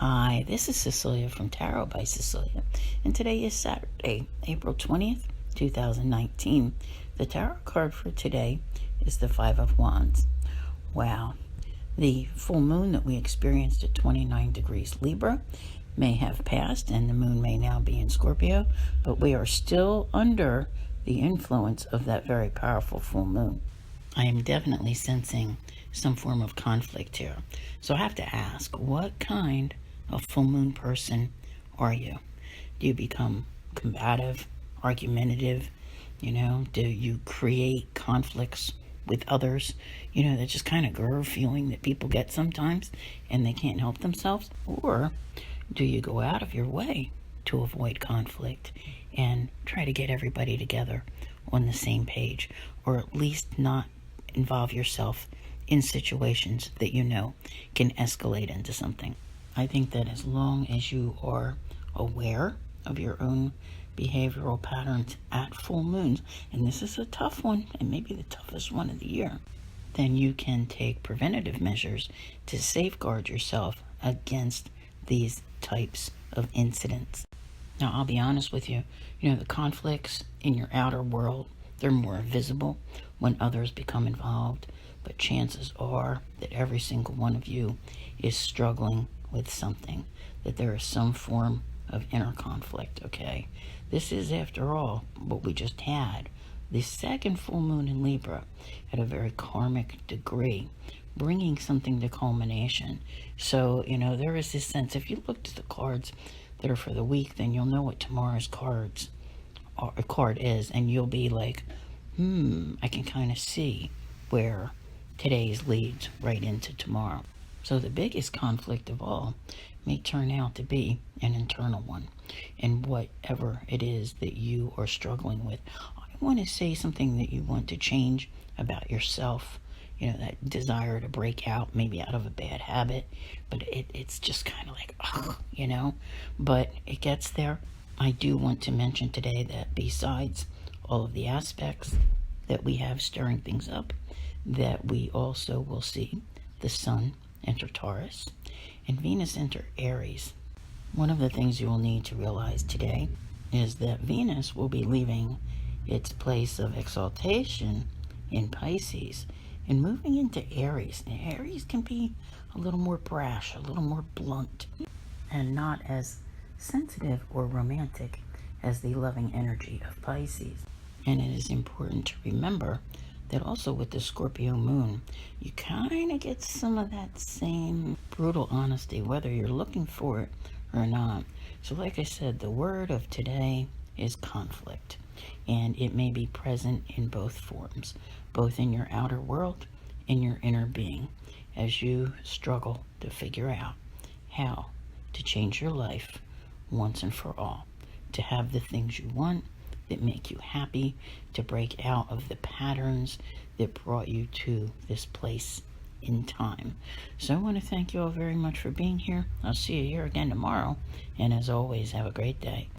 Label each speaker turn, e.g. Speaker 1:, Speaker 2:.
Speaker 1: Hi, this is Cecelia from Tarot by Cecelia, and today is Saturday, April 20th, 2019. The tarot card for today is the Five of Wands. Wow, the full moon that we experienced at 29 degrees Libra may have passed, and the moon may now be in Scorpio, but we are still under the influence of that very powerful full moon. I am definitely sensing some form of conflict here. So I have to ask, what kind of full moon person are you? Do you become combative, argumentative? Do you create conflicts with others? That just kind of grr feeling that people get sometimes and they can't help themselves? Or do you go out of your way to avoid conflict and try to get everybody together on the same page, or at least not involve yourself in situations that can escalate into something? I think that as long as you are aware of your own behavioral patterns at full moons, and this is a tough one, and maybe the toughest one of the year, then you can take preventative measures to safeguard yourself against these types of incidents. Now, I'll be honest with you, the conflicts in your outer world, they're more visible when others become involved, but chances are that every single one of you is struggling with something, that there is some form of inner conflict, okay? This is, after all, what we just had. The second full moon in Libra at a very karmic degree, bringing something to culmination. So, there is this sense, if you looked at the cards that are for the week, then you'll know what tomorrow's card is, and you'll be like, I can kind of see where today's leads right into tomorrow. So the biggest conflict of all may turn out to be an internal one. And whatever it is that you are struggling with, I want to say something that you want to change about yourself, that desire to break out, maybe out of a bad habit, but it's just kind of like, but it gets there. I do want to mention today that besides all of the aspects that we have stirring things up, that we also will see the Sun enter Taurus and Venus enter Aries. One of the things you will need to realize today is that Venus will be leaving its place of exaltation in Pisces and moving into Aries. And Aries can be a little more brash, a little more blunt, and not as sensitive or romantic as the loving energy of Pisces. And it is important to remember that also with the Scorpio moon, you kind of get some of that same brutal honesty, whether you're looking for it or not. So like I said, the word of today is conflict, and it may be present in both forms, both in your outer world and your inner being, as you struggle to figure out how to change your life once and for all, to have the things you want that make you happy, to break out of the patterns that brought you to this place in time. So I want to thank you all very much for being here. I'll see you here again tomorrow, and as always, have a great day.